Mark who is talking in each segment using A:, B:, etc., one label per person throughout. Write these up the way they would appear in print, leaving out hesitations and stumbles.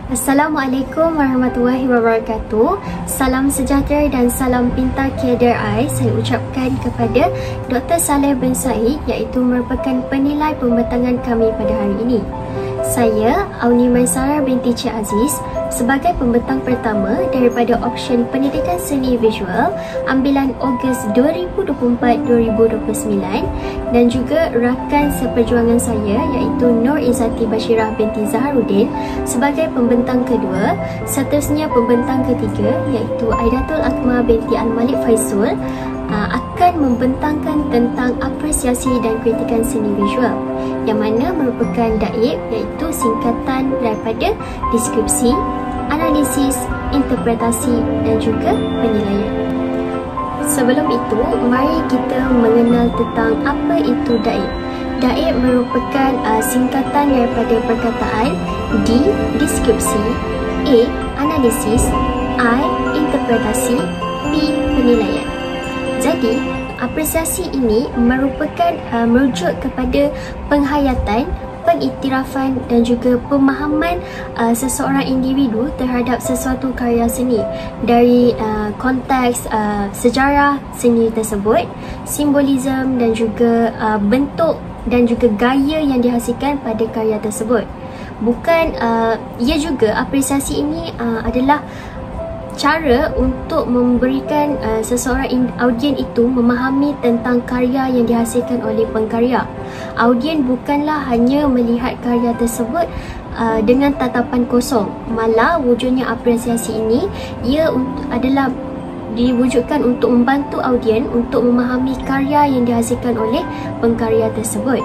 A: Assalamualaikum warahmatullahi wabarakatuh. Salam sejahtera dan salam pintar KDRI saya ucapkan kepada Dr. Saleh bin Said, iaitu merupakan penilai pembentangan kami pada hari ini. Saya, Auni Maisarah binti Cik Aziz, sebagai pembentang pertama daripada option pendidikan seni visual ambilan Ogos 2024-2029 dan juga rakan seperjuangan saya iaitu Nur Izzati Bashirah binti Zaharuddin sebagai pembentang kedua. Seterusnya pembentang ketiga iaitu Aidatul Akmal binti Al-Malik Faisul akan membentangkan tentang apresiasi dan kritikan seni visual, yang mana merupakan DAIP iaitu singkatan daripada deskripsi, analisis, interpretasi dan juga penilaian. Sebelum itu, mari kita mengenal tentang apa itu DAIP. DAIP merupakan singkatan daripada perkataan D. Deskripsi, A. Analisis, I. Interpretasi, P. Penilaian. Jadi, apresiasi ini merupakan merujuk kepada penghayatan, pengiktirafan dan juga pemahaman seseorang individu terhadap sesuatu karya seni dari konteks sejarah seni tersebut, simbolisme dan juga bentuk dan juga gaya yang dihasilkan pada karya tersebut. Bukan ia juga apresiasi ini adalah cara untuk memberikan seseorang audien itu memahami tentang karya yang dihasilkan oleh pengkarya. Audien bukanlah hanya melihat karya tersebut dengan tatapan kosong, malah wujudnya apresiasi ini ia adalah diwujudkan untuk membantu audien untuk memahami karya yang dihasilkan oleh pengkarya tersebut.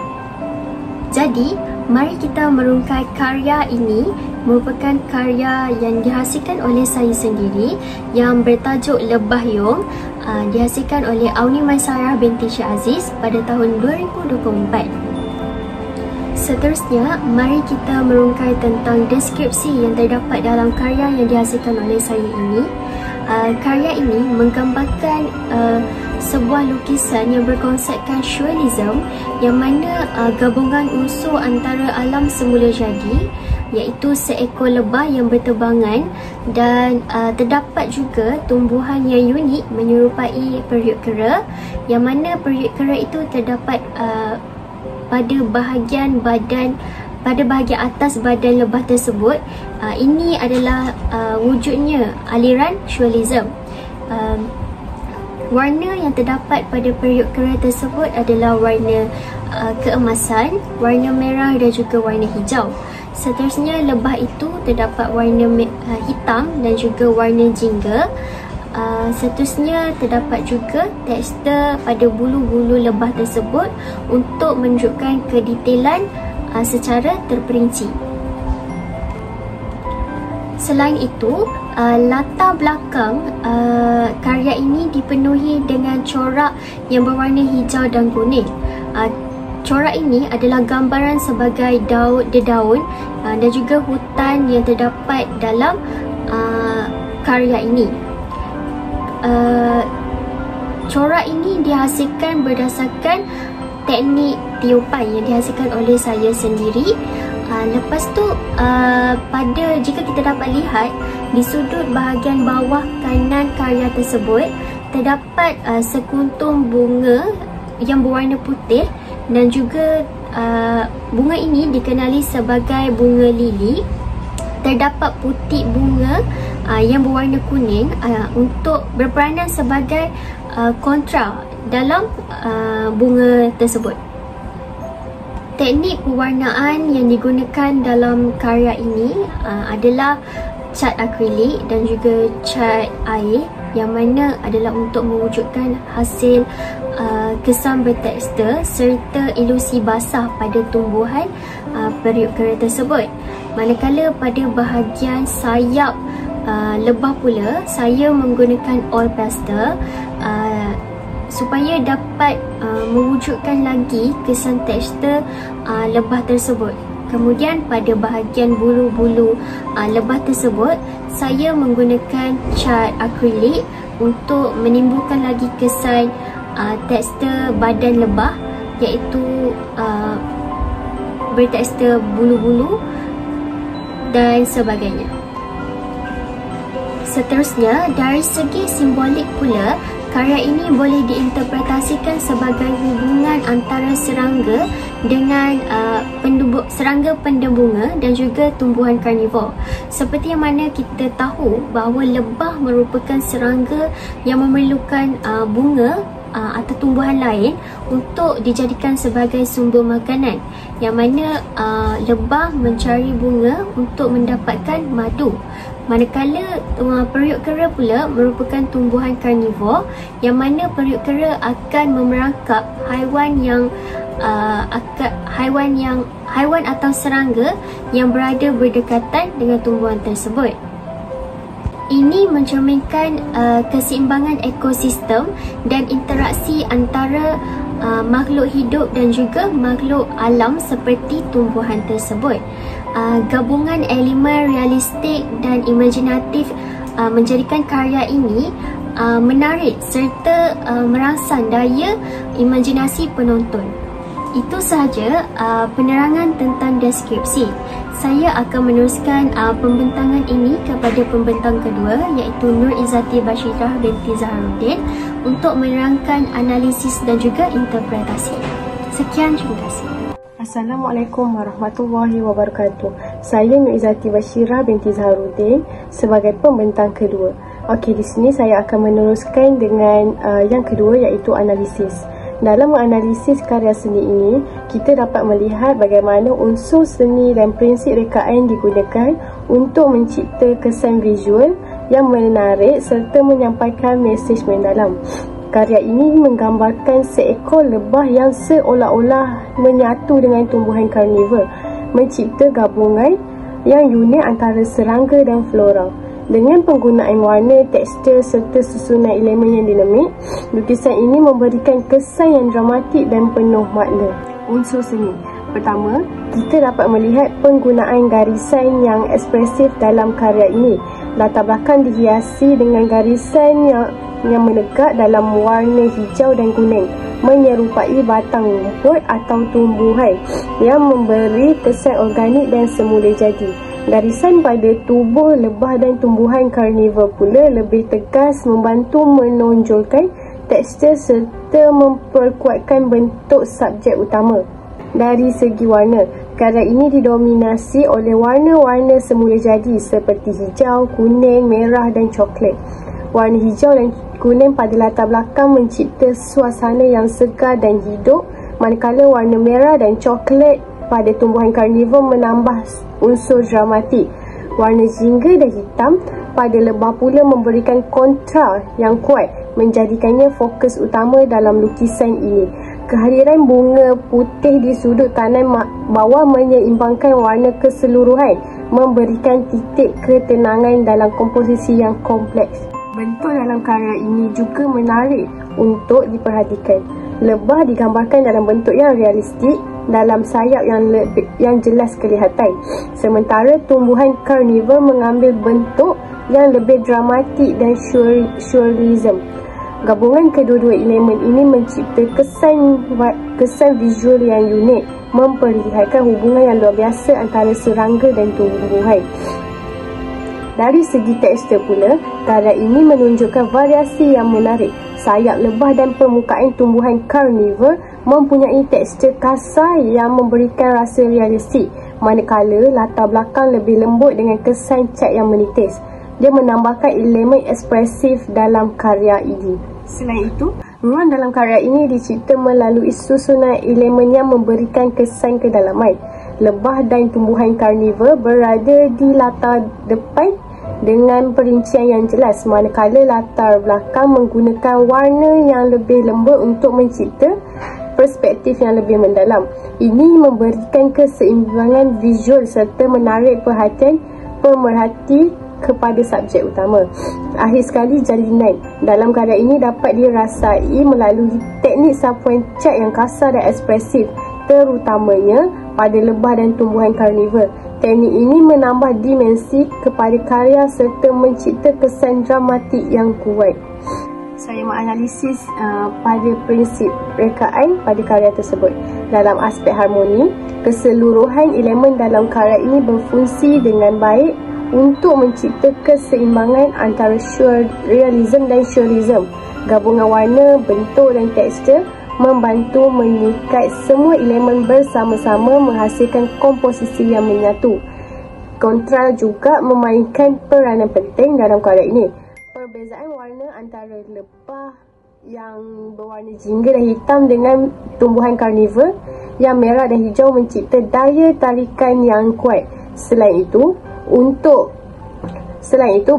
A: Jadi, mari kita merungkai karya ini merupakan karya yang dihasilkan oleh saya sendiri yang bertajuk Lebah Yung, dihasilkan oleh Auni Maisarah binti Cik Aziz pada tahun 2024. Seterusnya, mari kita merungkai tentang deskripsi yang terdapat dalam karya yang dihasilkan oleh saya ini. Karya ini menggambarkan sebuah lukisan yang berkonsepkan surrealism, yang mana gabungan unsur antara alam semula jadi iaitu seekor lebah yang berterbangan dan terdapat juga tumbuhan yang unik menyerupai periuk kera, yang mana periuk kera itu terdapat pada bahagian atas badan lebah tersebut. Ini adalah wujudnya aliran surrealism. Warna yang terdapat pada periuk kera tersebut adalah warna keemasan, warna merah dan juga warna hijau. Seterusnya, lebah itu terdapat warna hitam dan juga warna jingga. Seterusnya, terdapat juga tekstur pada bulu-bulu lebah tersebut untuk menunjukkan kedetailan secara terperinci. Selain itu, latar belakang karya ini dipenuhi dengan corak yang berwarna hijau dan kuning. Corak ini adalah gambaran sebagai daun dan juga hutan yang terdapat dalam karya ini. Corak ini dihasilkan berdasarkan teknik tiupan yang dihasilkan oleh saya sendiri. Lepas tu, jika kita dapat lihat di sudut bahagian bawah kanan karya tersebut, terdapat sekuntum bunga yang berwarna putih dan juga bunga ini dikenali sebagai bunga lili. Terdapat putik bunga yang berwarna kuning untuk berperanan sebagai kontra dalam bunga tersebut. Teknik pewarnaan yang digunakan dalam karya ini adalah cat akrilik dan juga cat air, yang mana adalah untuk mewujudkan hasil kesan bertekstur serta ilusi basah pada tumbuhan periuk kera tersebut. Manakala pada bahagian sayap lebah pula, saya menggunakan oil pastel supaya dapat mewujudkan lagi kesan tekstur lebah tersebut. Kemudian pada bahagian bulu-bulu lebah tersebut, saya menggunakan cat akrilik untuk menimbulkan lagi kesan tekstur badan lebah, iaitu bertekstur bulu-bulu dan sebagainya. Seterusnya, dari segi simbolik pula, karya ini boleh diinterpretasikan sebagai hubungan antara serangga dengan serangga pendebunga dan juga tumbuhan karnivor. Seperti yang mana kita tahu bahawa lebah merupakan serangga yang memerlukan bunga atau tumbuhan lain untuk dijadikan sebagai sumber makanan, yang mana lebah mencari bunga untuk mendapatkan madu. Manakala periuk kera pula merupakan tumbuhan karnivor, yang mana periuk kera akan memerangkap haiwan atau serangga yang berada berdekatan dengan tumbuhan tersebut. Ini mencerminkan keseimbangan ekosistem dan interaksi antara makhluk hidup dan juga makhluk alam seperti tumbuhan tersebut. Gabungan elemen realistik dan imajinatif menjadikan karya ini menarik serta merangsang daya imajinasi penonton. Itu sahaja penerangan tentang deskripsi. Saya akan meneruskan pembentangan ini kepada pembentang kedua, iaitu Nur Izzati Bashirah binti Zaharuddin, untuk menerangkan analisis dan juga interpretasi. Sekian, terima kasih.
B: Assalamualaikum warahmatullahi wabarakatuh. Saya Nur Izzati Bashirah binti Zaharuddin sebagai pembentang kedua. Okey, di sini saya akan meneruskan dengan yang kedua, iaitu analisis. Dalam menganalisis karya seni ini, kita dapat melihat bagaimana unsur seni dan prinsip rekaan digunakan untuk mencipta kesan visual yang menarik serta menyampaikan mesej mendalam. Karya ini menggambarkan seekor lebah yang seolah-olah menyatu dengan tumbuhan karnivor, mencipta gabungan yang unik antara serangga dan flora. Dengan penggunaan warna, tekstur serta susunan elemen yang dinamik, lukisan ini memberikan kesan yang dramatik dan penuh makna. Unsur seni. Pertama, kita dapat melihat penggunaan garisan yang ekspresif dalam karya ini. Latar belakang dihiasi dengan garisan yang menegak dalam warna hijau dan kuning, menyerupai batang rumput atau tumbuhan yang memberi kesan organik dan semula jadi. Garisan pada tubuh lebah dan tumbuhan karnivor pula lebih tegas, membantu menonjolkan tekstur serta memperkuatkan bentuk subjek utama. Dari segi warna, karya ini didominasi oleh warna-warna semula jadi seperti hijau, kuning, merah dan coklat. Warna hijau dan kuning pada latar belakang mencipta suasana yang segar dan hidup, manakala warna merah dan coklat pada tumbuhan karnivor menambah unsur dramatik. Warna jingga dan hitam pada lebah pula memberikan kontra yang kuat, menjadikannya fokus utama dalam lukisan ini. Kehadiran bunga putih di sudut kanan bawah menyeimbangkan warna keseluruhan, memberikan titik ketenangan dalam komposisi yang kompleks. Bentuk dalam karya ini juga menarik untuk diperhatikan. Lebah digambarkan dalam bentuk yang realistik, dalam sayap yang jelas kelihatan. Sementara tumbuhan karnivor mengambil bentuk yang lebih dramatik dan surrealism. Gabungan kedua-dua elemen ini mencipta kesan visual yang unik, memperlihatkan hubungan yang luar biasa antara serangga dan tumbuhan. Dari segi tekstur pula, karya ini menunjukkan variasi yang menarik. Sayap lebah dan permukaan tumbuhan karnivor mempunyai tekstur kasar yang memberikan rasa realistik, manakala latar belakang lebih lembut dengan kesan cat yang menitis. Dia menambahkan elemen ekspresif dalam karya ini. Selain itu, ruang dalam karya ini dicipta melalui susunan elemen yang memberikan kesan kedalaman. Lebah dan tumbuhan karnivor berada di latar depan dengan perincian yang jelas, manakala latar belakang menggunakan warna yang lebih lembut untuk mencipta perspektif yang lebih mendalam. Ini memberikan keseimbangan visual serta menarik perhatian pemerhati kepada subjek utama. Akhir sekali, jalinan dalam karya ini dapat dirasai melalui teknik sapuan cat yang kasar dan ekspresif, terutamanya pada lebah dan tumbuhan karnivor. Teknik ini menambah dimensi kepada karya serta mencipta kesan dramatik yang kuat. Saya menganalisis pada prinsip rekaan pada karya tersebut. Dalam aspek harmoni, keseluruhan elemen dalam karya ini berfungsi dengan baik untuk mencipta keseimbangan antara realism dan surrealism. Gabungan warna, bentuk dan tekstur membantu mengikat semua elemen bersama-sama menghasilkan komposisi yang menyatu. Kontras juga memainkan peranan penting dalam karya ini. Perbezaan warna antara lebah yang berwarna jingga dan hitam dengan tumbuhan karnivor yang merah dan hijau mencipta daya tarikan yang kuat. Selain itu,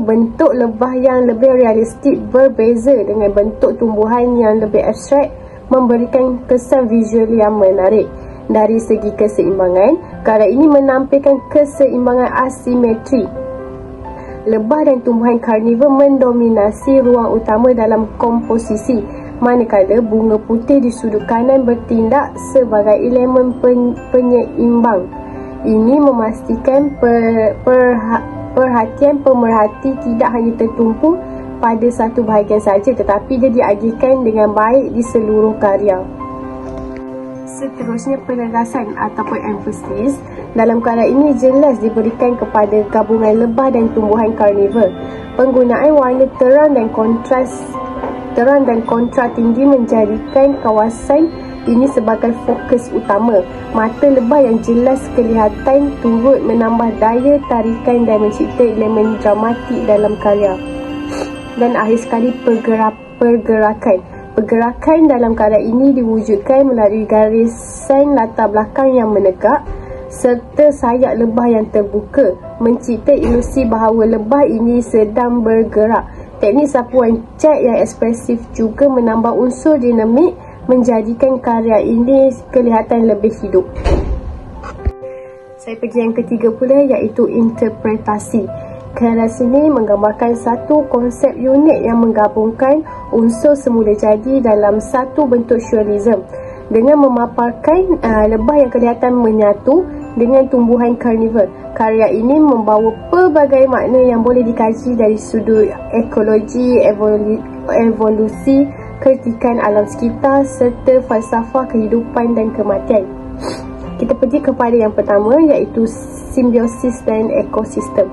B: bentuk lebah yang lebih realistik berbeza dengan bentuk tumbuhan yang lebih abstrak, memberikan kesan visual yang menarik. Dari segi keseimbangan, karya ini menampilkan keseimbangan asimetri. Lebah dan tumbuhan karnivor mendominasi ruang utama dalam komposisi, manakala bunga putih di sudut kanan bertindak sebagai elemen penyeimbang. Ini memastikan perhatian pemerhati tidak hanya tertumpu pada satu bahagian saja, tetapi dia diagihkan dengan baik di seluruh karya. Seterusnya, penegasan ataupun emphasis dalam karya ini jelas diberikan kepada gabungan lebah dan tumbuhan karnivor. Penggunaan warna terang dan kontras tinggi menjadikan kawasan ini sebagai fokus utama. Mata lebah yang jelas kelihatan turut menambah daya tarikan dan mencipta elemen dramatik dalam karya. Dan akhir sekali, Pergerakan dalam karya ini diwujudkan melalui garisan latar belakang yang menegak serta sayap lebah yang terbuka, mencipta ilusi bahawa lebah ini sedang bergerak. Teknik sapuan cat yang ekspresif juga menambah unsur dinamik, menjadikan karya ini kelihatan lebih hidup. Saya pergi yang ketiga pula, iaitu interpretasi. Karya sini menggambarkan satu konsep unik yang menggabungkan unsur semula jadi dalam satu bentuk surrealism dengan memaparkan lebah yang kelihatan menyatu dengan tumbuhan karnivor. Karya ini membawa pelbagai makna yang boleh dikaji dari sudut ekologi, evolusi, kritikan alam sekitar serta falsafah kehidupan dan kematian. Kita pergi kepada yang pertama, iaitu simbiosis dan ekosistem.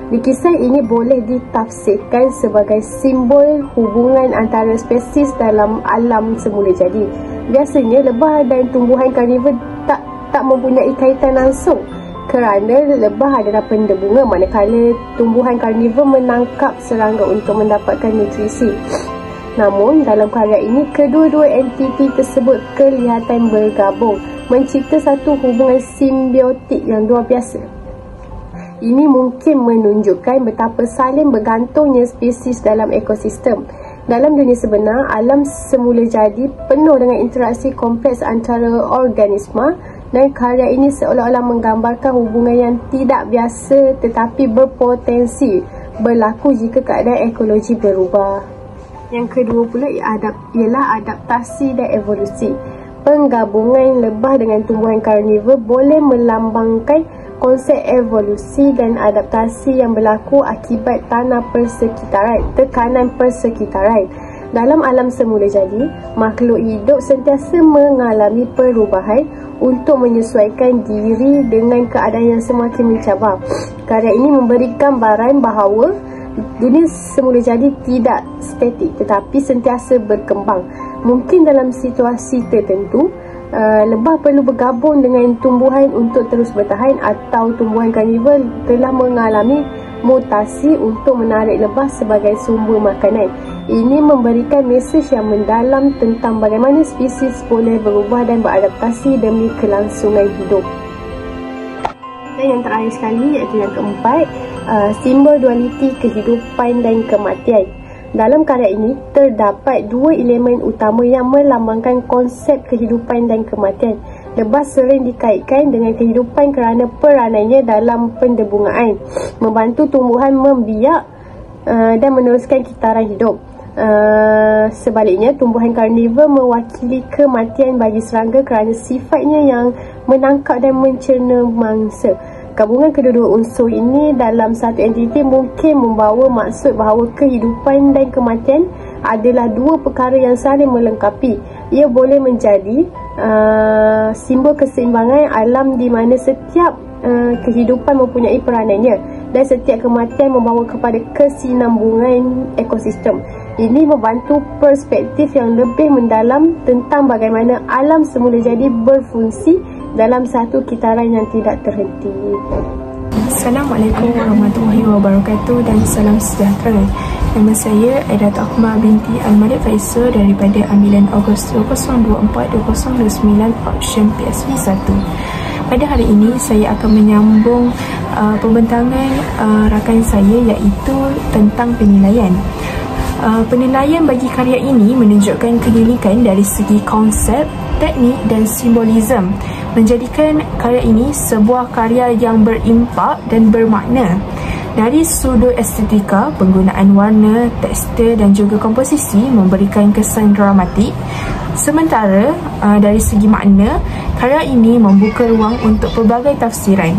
B: Lukisan ini boleh ditafsirkan sebagai simbol hubungan antara spesies dalam alam semula jadi. Biasanya lebah dan tumbuhan karnivor tak mempunyai kaitan langsung kerana lebah adalah penda bunga, manakala tumbuhan karnivor menangkap serangga untuk mendapatkan nutrisi. Namun dalam karya ini, kedua-dua entiti tersebut kelihatan bergabung, mencipta satu hubungan simbiotik yang luar biasa. Ini mungkin menunjukkan betapa saling bergantungnya spesies dalam ekosistem. Dalam dunia sebenar, alam semula jadi penuh dengan interaksi kompleks antara organisma, dan karya ini seolah-olah menggambarkan hubungan yang tidak biasa tetapi berpotensi berlaku jika keadaan ekologi berubah. Yang kedua pula ialah adaptasi dan evolusi. Penggabungan lebah dengan tumbuhan karnivor boleh melambangkan konsep evolusi dan adaptasi yang berlaku akibat tekanan persekitaran. Dalam alam semula jadi, makhluk hidup sentiasa mengalami perubahan untuk menyesuaikan diri dengan keadaan yang semakin mencabar. Karya ini memberi gambaran bahawa dunia semula jadi tidak statik tetapi sentiasa berkembang. Mungkin dalam situasi tertentu, lebah perlu bergabung dengan tumbuhan untuk terus bertahan, atau tumbuhan karnivor telah mengalami mutasi untuk menarik lebah sebagai sumber makanan. Ini memberikan mesej yang mendalam tentang bagaimana spesies boleh berubah dan beradaptasi demi kelangsungan hidup. Dan yang terakhir sekali, iaitu yang keempat, simbol dualiti kehidupan dan kematian. Dalam karya ini, terdapat dua elemen utama yang melambangkan konsep kehidupan dan kematian. Lebah sering dikaitkan dengan kehidupan kerana peranannya dalam pendebungaan, membantu tumbuhan membiak dan meneruskan kitaran hidup. Sebaliknya, tumbuhan karnivor mewakili kematian bagi serangga kerana sifatnya yang menangkap dan mencerna mangsa. Gabungan kedua-dua unsur ini dalam satu entiti mungkin membawa maksud bahawa kehidupan dan kematian adalah dua perkara yang saling melengkapi. Ia boleh menjadi simbol keseimbangan alam di mana setiap kehidupan mempunyai peranannya dan setiap kematian membawa kepada kesinambungan ekosistem. Ini membantu perspektif yang lebih mendalam tentang bagaimana alam semula jadi berfungsi dalam satu kitaran yang tidak terhenti.
C: Assalamualaikum warahmatullahi wabarakatuh dan salam sejahtera. Nama saya Aidat Akmal binti Al-Malik Faisal daripada ambilan Ogos 2024-2029 option PSV 1. Pada hari ini saya akan menyambung pembentangan rakan saya iaitu tentang penilaian. Penilaian bagi karya ini menunjukkan keunikan dari segi konsep, teknik dan simbolisme, menjadikan karya ini sebuah karya yang berimpak dan bermakna. Dari sudut estetika, penggunaan warna, tekstur dan juga komposisi memberikan kesan dramatik. Sementara dari segi makna, karya ini membuka ruang untuk pelbagai tafsiran.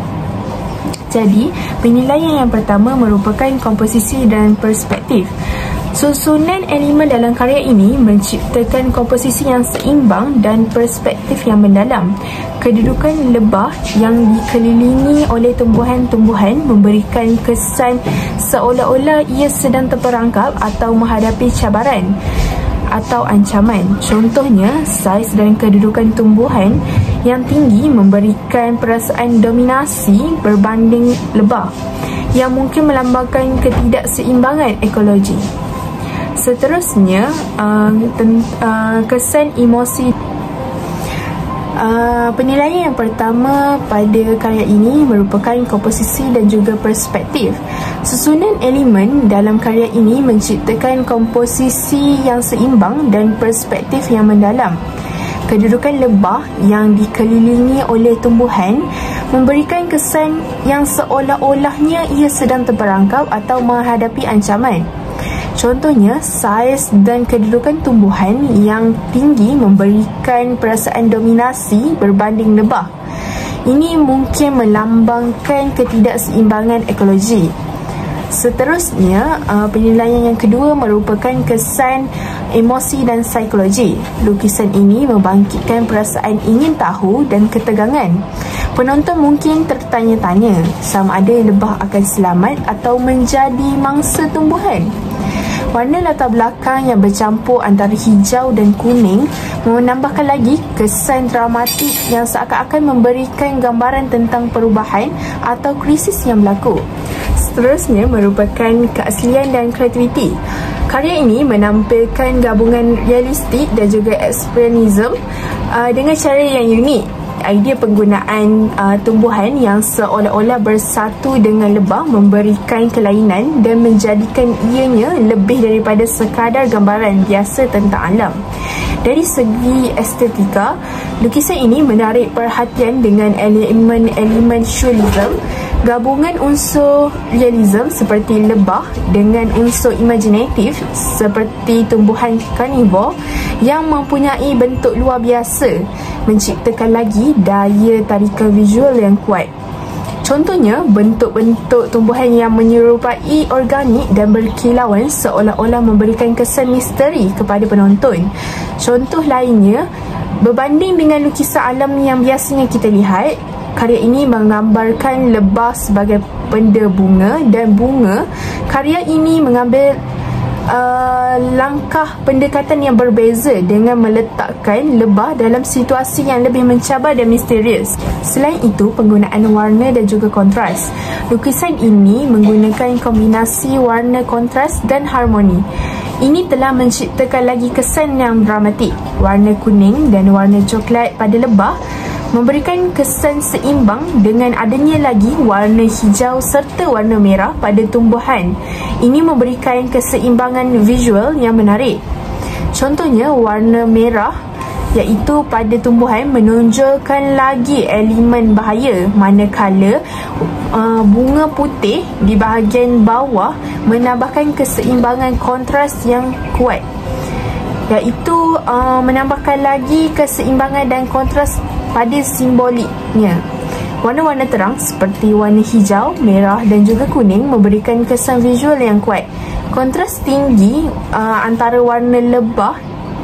C: Jadi, penilaian yang pertama merupakan komposisi dan perspektif. Susunan elemen dalam karya ini menciptakan komposisi yang seimbang dan perspektif yang mendalam. Kedudukan lebah yang dikelilingi oleh tumbuhan-tumbuhan memberikan kesan seolah-olah ia sedang terperangkap atau menghadapi cabaran atau ancaman. Contohnya, saiz dan kedudukan tumbuhan yang tinggi memberikan perasaan dominasi berbanding lebah yang mungkin melambangkan ketidakseimbangan ekologi. Seterusnya, kesan emosi. Penilaian yang pertama pada karya ini merupakan komposisi dan juga perspektif. Susunan elemen dalam karya ini menciptakan komposisi yang seimbang dan perspektif yang mendalam. Kedudukan lebah yang dikelilingi oleh tumbuhan memberikan kesan yang seolah-olahnya ia sedang terperangkap atau menghadapi ancaman. Contohnya, saiz dan kedudukan tumbuhan yang tinggi memberikan perasaan dominasi berbanding lebah. Ini mungkin melambangkan ketidakseimbangan ekologi. Seterusnya, penilaian yang kedua merupakan kesan emosi dan psikologi. Lukisan ini membangkitkan perasaan ingin tahu dan ketegangan. Penonton mungkin tertanya-tanya sama ada lebah akan selamat atau menjadi mangsa tumbuhan. Warna latar belakang yang bercampur antara hijau dan kuning menambahkan lagi kesan dramatik yang seakan-akan memberikan gambaran tentang perubahan atau krisis yang berlaku. Seterusnya merupakan keaslian dan kreativiti. Karya ini menampilkan gabungan realistik dan juga ekspresionisme dengan cara yang unik. Idea penggunaan tumbuhan yang seolah-olah bersatu dengan lebah memberikan kelainan dan menjadikan ianya lebih daripada sekadar gambaran biasa tentang alam. Dari segi estetika, lukisan ini menarik perhatian dengan elemen surrealism, gabungan unsur realism seperti lebah dengan unsur imajinatif seperti tumbuhan karnivor yang mempunyai bentuk luar biasa, menciptakan lagi daya tarikan visual yang kuat. Contohnya, bentuk-bentuk tumbuhan yang menyerupai organik dan berkilauan seolah-olah memberikan kesan misteri kepada penonton. Contoh lainnya, berbanding dengan lukisan alam yang biasanya kita lihat, karya ini menggambarkan lebah sebagai benda bunga dan bunga. Karya ini mengambil langkah pendekatan yang berbeza dengan meletakkan lebah dalam situasi yang lebih mencabar dan misterius. Selain itu, penggunaan warna dan juga kontras. Lukisan ini menggunakan kombinasi warna kontras dan harmoni. Ini telah menciptakan lagi kesan yang dramatik. Warna kuning dan warna coklat pada lebah memberikan kesan seimbang dengan adanya lagi warna hijau serta warna merah pada tumbuhan. Ini memberikan keseimbangan visual yang menarik. Contohnya, warna merah iaitu pada tumbuhan menonjolkan lagi elemen bahaya, manakala bunga putih di bahagian bawah menambahkan keseimbangan kontras yang kuat, iaitu menambahkan lagi keseimbangan dan kontras pada simboliknya. Warna-warna terang seperti warna hijau, merah dan juga kuning memberikan kesan visual yang kuat. Kontras tinggi antara warna lebah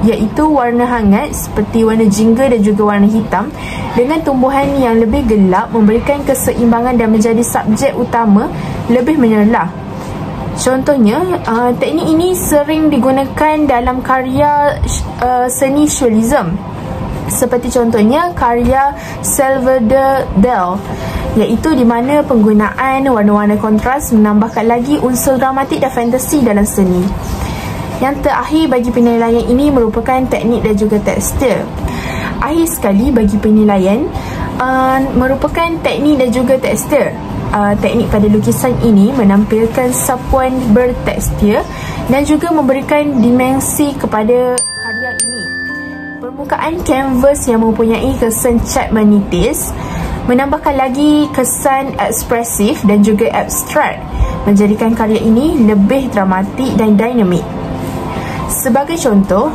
C: iaitu warna hangat seperti warna jingga dan juga warna hitam dengan tumbuhan yang lebih gelap memberikan keseimbangan dan menjadi subjek utama lebih menyerlah. Contohnya, teknik ini sering digunakan dalam karya seni surrealism seperti contohnya karya Salvador Dali, iaitu di mana penggunaan warna-warna kontras menambahkan lagi unsur dramatik dan fantasi dalam seni. Yang terakhir bagi penilaian ini merupakan teknik dan juga tekstur. Akhir sekali bagi penilaian merupakan teknik dan juga tekstur. Teknik pada lukisan ini menampilkan sapuan bertekstur dan juga memberikan dimensi kepada karya ini. Permukaan kanvas yang mempunyai kesan cat menipis menambahkan lagi kesan ekspresif dan juga abstrak, menjadikan karya ini lebih dramatik dan dinamik. Sebagai contoh,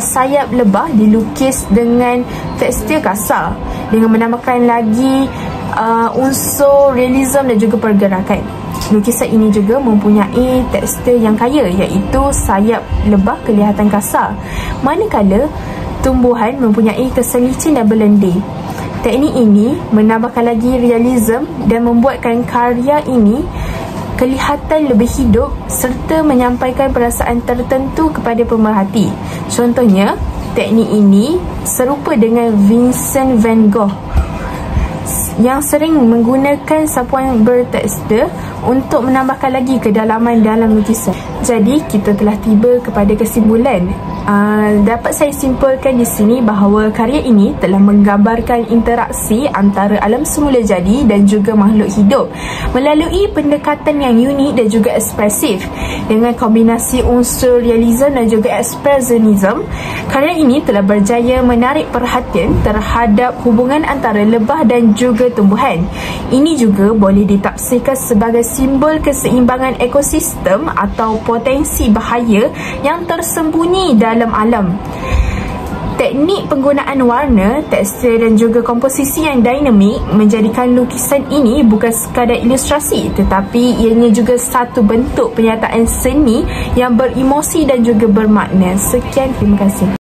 C: sayap lebah dilukis dengan tekstur kasar dengan menambahkan lagi unsur realism dan juga pergerakan. Lukisan ini juga mempunyai tekstur yang kaya, iaitu sayap lebah kelihatan kasar, manakala tumbuhan mempunyai kesan licin dan berlendir. Teknik ini menambahkan lagi realism dan membuatkan karya ini kelihatan lebih hidup serta menyampaikan perasaan tertentu kepada pemerhati. Contohnya, teknik ini serupa dengan Vincent van Gogh yang sering menggunakan sapuan bertekstur untuk menambahkan lagi kedalaman dalam lukisan. Jadi, kita telah tiba kepada kesimpulan. Dapat saya simpulkan di sini bahawa karya ini telah menggambarkan interaksi antara alam semula jadi dan juga makhluk hidup melalui pendekatan yang unik dan juga ekspresif. Dengan kombinasi unsur realism dan juga ekspresionisme, karya ini telah berjaya menarik perhatian terhadap hubungan antara lebah dan juga tumbuhan. Ini juga boleh ditafsirkan sebagai simbol keseimbangan ekosistem atau potensi bahaya yang tersembunyi dalam alam. Teknik penggunaan warna, tekstur dan juga komposisi yang dinamik menjadikan lukisan ini bukan sekadar ilustrasi, tetapi ianya juga satu bentuk penyataan seni yang beremosi dan juga bermakna. Sekian, terima kasih.